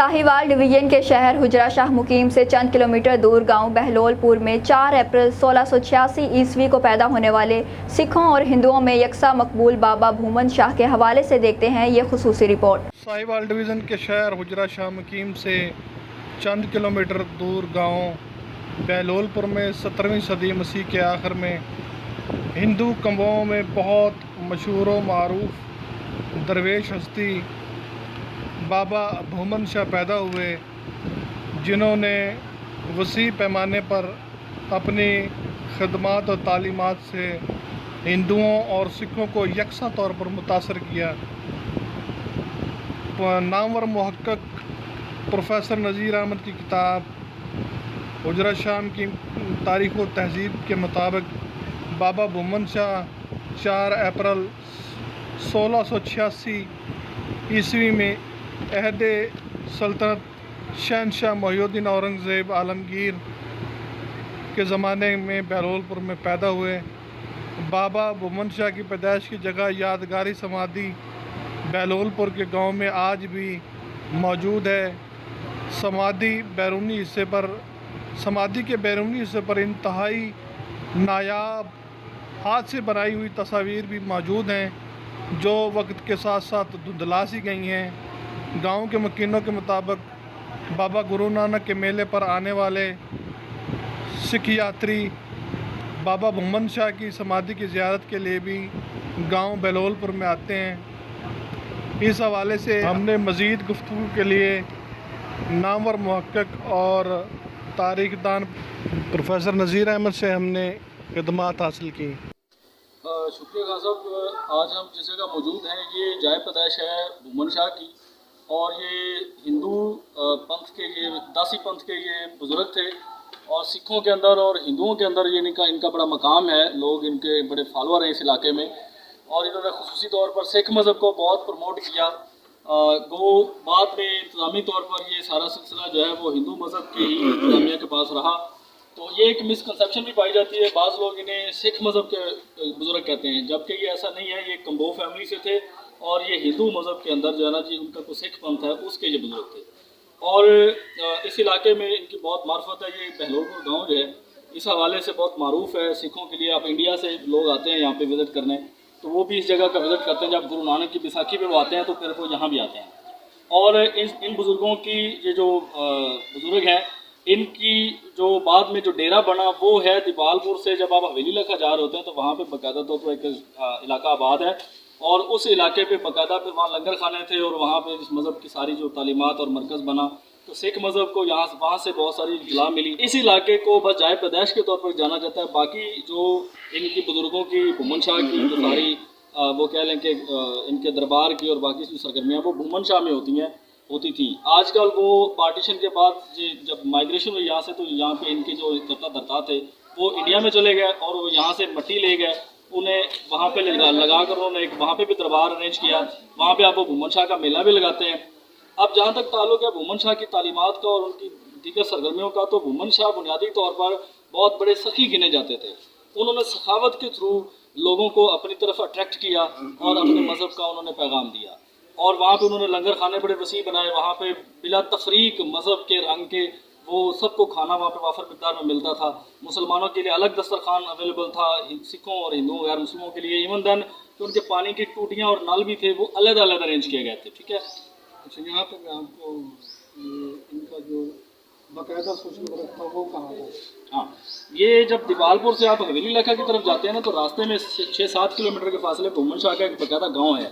Sahiwal division के शहर हुजरा शाह मुकीम से चंद किलोमीटर दूर गांव बहलोलपुर में 4 अप्रैल 1686 ईस्वी को पैदा होने वाले सिखों और हिंदुओं में यकसा मकबूल बाबा भूमन शाह के हवाले से देखते हैं ये खुसूसी रिपोर्ट। साहिवाल डिवीज़न के शहर हुजरा शाह मुकीम से चंद किलोमीटर दूर गांव बहलोलपुर में 17वीं सदी मसीह के आखिर में हिंदू कौमों में बहुत मशहूर व मारूफ दरवेश हस्ती बाबा भूमन शाह पैदा हुए, जिन्होंने वसी पैमाने पर अपनी खदमात और तालीमात से हिंदुओं और सिखों को यकसा तौर पर मुतासर किया। नामवर मुहक्किक प्रोफेसर नज़ीर अहमद की किताब हुजरा शाह की तारीख़ व तहज़ीब के मुताबिक बाबा भूमन शाह 4 अप्रैल 1686 ईस्वी में अहद सल्तनत शहनशाह मोहिउद्दीन औरंगज़ेब आलमगीर के ज़माने में बहलोलपुर में पैदा हुए। बाबा भूमन शाह की पैदाइश की जगह यादगारी समाधि बहलोलपुर के गांव में आज भी मौजूद है। समाधि के बैरूनी हिस्से पर इंतहाई नायाब हाथ से बनाई हुई तस्वीर भी मौजूद हैं, जो वक्त के साथ साथ धुंधला सी गई हैं। गांव के मकीनों के मुताबिक बाबा गुरु नानक के मेले पर आने वाले सिख यात्री बाबा भूमन शाह की समाधि की ज़ियारत के लिए भी गांव बहलोलपुर में आते हैं। इस हवाले से हमने मज़ीद गुफ्तगू के लिए नामवर मुहक्किक और तारीख़दान प्रोफेसर नज़ीर अहमद से हमने खिदमात हासिल की। शुक्रिया खान साहब। आज हम जिस जगह मौजूद हैं ये जाए पैदाइश है भूमन शाह की, और ये हिंदू पंथ के, ये दासी पंथ के ये बुज़ुर्ग थे, और सिखों के अंदर और हिंदुओं के अंदर ये इनका बड़ा मकाम है। लोग इनके बड़े फॉलोअर हैं इस इलाके में, और इन्होंने खुसूसी तौर पर सिख मज़हब को बहुत प्रमोट किया। गो बाद में इंतज़ामी तौर पर ये सारा सिलसिला जो है वो हिंदू मज़हब के ही इंतज़ामिया के पास रहा। तो ये एक मिसकंसेप्शन भी पाई जाती है, बाज़ लोग इन्हें सिख मज़हब के बुज़ुर्ग कहते हैं, जबकि ये ऐसा नहीं है। ये कंबो फैमिली से थे, और ये हिंदू मज़हब के अंदर जो है ना जी, उनका कोई सिख पंथ है उसके ये बुज़ुर्ग थे। और इस इलाके में इनकी बहुत मार्फत है। ये बहलोलपुर गांव जो है इस हवाले से बहुत मारूफ है सिखों के लिए। आप इंडिया से लोग आते हैं यहाँ पे विज़िट करने, तो वो भी इस जगह का विज़िट करते हैं। जब गुरु नानक की बैसाखी पे वो आते हैं तो फिर वो यहाँ भी आते हैं। और इन बुज़ुर्गों की ये जो बुज़ुर्ग हैं, इनकी जो बाद में जो डेरा बना वो है दीपालपुर से। जब आप हवेली लखा जा रहे होते हैं तो वहाँ पे बाकायदा तौर पर एक इलाका आबाद है, और उस इलाके पे बाकायदा फिर वहाँ लंगर खाने थे, और वहाँ पे इस मज़हब की सारी जो तालीमात और मरकज़ बना। तो सिख मज़हब को वहाँ से बहुत सारी इतला मिली। इस इलाके को बस जाए पैदाइश के तौर पर जाना जाता है। बाकी जो इनकी बुज़ुर्गों की भूमन शाह की जो सारी वो कह लें कि इनके दरबार की और बाकी जो सरगर्मियाँ वो भूमन शाह में होती थी। आजकल वो पार्टीशन के बाद जब माइग्रेशन हुई यहाँ से, तो यहाँ पे इनके जो दरता थे वो इंडिया में चले गए, और वो यहाँ से मट्टी ले गए। उन्हें वहाँ पे लगा कर उन्होंने एक वहाँ पे भी दरबार अरेंज किया। वहाँ पे आप वो भूमन शाह का मेला भी लगाते हैं। अब जहाँ तक ताल्लुक़ है भूमन शाह की तालीमात का और उनकी दीगर सरगर्मियों का, तो भूमन शाह बुनियादी तौर पर बहुत बड़े सखी गिने जाते थे। उन्होंने सखावत के थ्रू लोगों को अपनी तरफ अट्रैक्ट किया और अपने मज़हब का उन्होंने पैगाम दिया। और वहाँ पे उन्होंने लंगर खाने बड़े वसी बनाए। वहाँ पे बिला तफरीक मज़हब के रंग के वो सबको खाना वहाँ पे वाफर मिक़दार में मिलता था। मुसलमानों के लिए अलग दस्तरखान अवेलेबल था, सिखों और हिंदुओं गैर मुस्लिमों के लिए। इवन देन तो उनके पानी की टूटियाँ और नल भी थे, वो अलग अलग अरेंज किए गए थे। ठीक है। अच्छा, यहाँ पे मैं आपको इनका जो बाकायदा सोशल वर्क था वो कहाँ था? हाँ, ये जब दीपालपुर से आप हवेली इलाका की तरफ जाते हैं ना, तो रास्ते में 6-7 किलोमीटर के फासले भूमन शाह का एक बाकायदा गाँव है।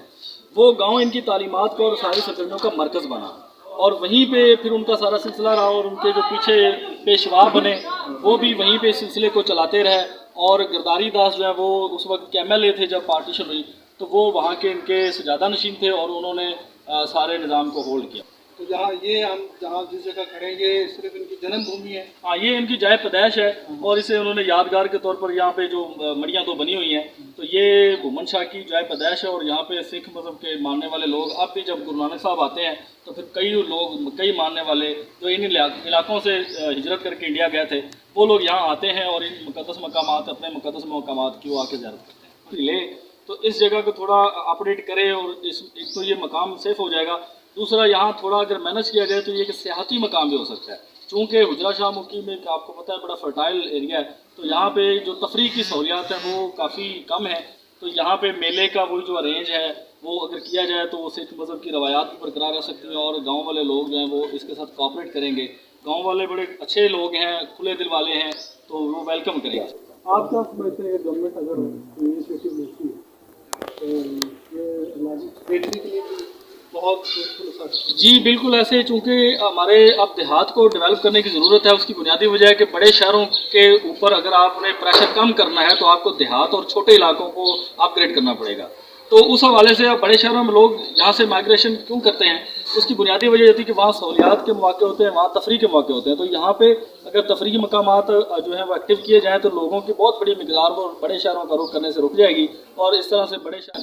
वो गाँव इनकी तालीमात को और सारी सरगर्मियों का मरकज़ बना, और वहीं पे फिर उनका सारा सिलसिला रहा। और उनके जो पीछे पेशवा बने वो भी वहीं पे सिलसिले को चलाते रहे। और गिरदारी दास जो है वो उस वक्त के MLA थे जब पार्टीशन हुई, तो वो वहाँ के इनके सजादा नशीन थे, और उन्होंने सारे निज़ाम को होल्ड किया। तो जहाँ ये हम जहाँ जिस जगह खड़े हैं ये सिर्फ इनकी जन्मभूमि है? हाँ, ये इनकी जाए पैदाइश है, और इसे उन्होंने यादगार के तौर पर यहाँ पे जो मड़ियाँ तो बनी हुई हैं, तो ये भूमन शाह की जाए पैदाइश है। और यहाँ पे सिख मज़हब के मानने वाले लोग अब भी जब गुरु नानक साहब आते हैं तो फिर कई मानने वाले जो इन इलाकों से हिजरत करके इंडिया गए थे, वो लोग यहाँ आते हैं और इन मुक़द्दस मकामात, अपने मुक़द्दस मकामात की वो आके ज़ियारत करते हैं। तो इस जगह को थोड़ा अपडेट करें, और एक तो ये मकाम सेफ़ हो जाएगा, दूसरा यहाँ थोड़ा अगर मैनेज किया जाए तो ये एक सियाहती मकाम भी हो सकता है, चूँकि हुजरा शाह मुकीम में आपको पता है बड़ा फर्टाइल एरिया है, तो यहाँ पे जो तफरीह की सहूलियात हैं वो काफ़ी कम है। तो यहाँ पे मेले का वो जो अरेंज है वो अगर किया जाए तो सिख मज़हब की रवायात भी बरकरार रह सकती हैं और गाँव वाले लोग जो हैं वो इसके साथ कोऑपरेट करेंगे। गाँव वाले बड़े अच्छे लोग हैं, खुले दिल वाले हैं, तो वो वेलकम करेंगे। आप क्या समझते हैं गवर्नमेंट अगर इनिशिएटिव लेती है तो ये बेहतरी के लिए भी बहुत जी बिल्कुल ऐसे, चूँकि हमारे अब देहात को डेवलप करने की ज़रूरत है। उसकी बुनियादी वजह है कि बड़े शहरों के ऊपर अगर आपने प्रेशर कम करना है तो आपको देहात और छोटे इलाकों को अपग्रेड करना पड़ेगा। तो उस हवाले से अब बड़े शहरों में लोग यहाँ से माइग्रेशन क्यों करते हैं, उसकी बुनियादी वजह होती है कि वहाँ सहूलियात के मौके होते हैं, वहाँ तफरीह के मौके होते हैं। तो यहाँ पे अगर तफरीही मकामात जो है वो एक्टिव किए जाएँ तो लोगों की बहुत बड़ी मिकदार वो बड़े शहरों का रुख करने से रुक जाएगी और इस तरह से बड़े शहर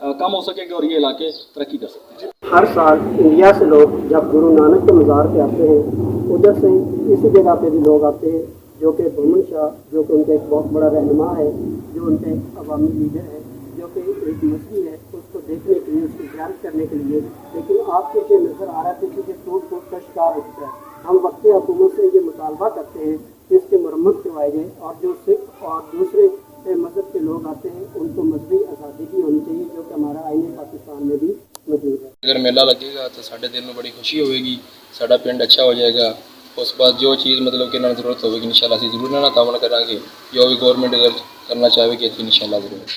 वो कम हो सकेंगे और ये इलाके तरक्की कर सकते हैं। हर साल इंडिया से लोग जब गुरु नानक के मज़ार पे आते हैं, उधर से इसी जगह पे भी लोग आते हैं, जो कि भूमन शाह जो कि उनका एक बहुत बड़ा रहनुमा है, जो उनका एक अवामी लीडर है, जो कि एक मसीह है, उसको देखने के लिए, उसकी ज़ियारत करने के लिए। लेकिन आपको जो नज़र आ रहा है कि टूट फूट का शिकार हो चुका है। हम वक्त हुकूमत से ये मुतालबा करते हैं कि इसकी मरम्मत करवाई जाए और जो सिख और दूसरे मज़हब के लोग आते हैं उनको मजहबी आज़ादी भी होनी चाहिए, जो कि हमारा आईन पाकिस्तान में भी मौजूद है। अगर मेला लगेगा तो साढ़े दिल में बड़ी खुशी होगी, साड़ा पिंड अच्छा हो जाएगा। उस बाद जो चीज़ मतलब कि जरूरत होगी इंशाल्लाह असीं जरूर ना तावन करांगे, जो भी गवर्नमेंट अगर करना चाहेगी तो इंशाल्लाह जरूर।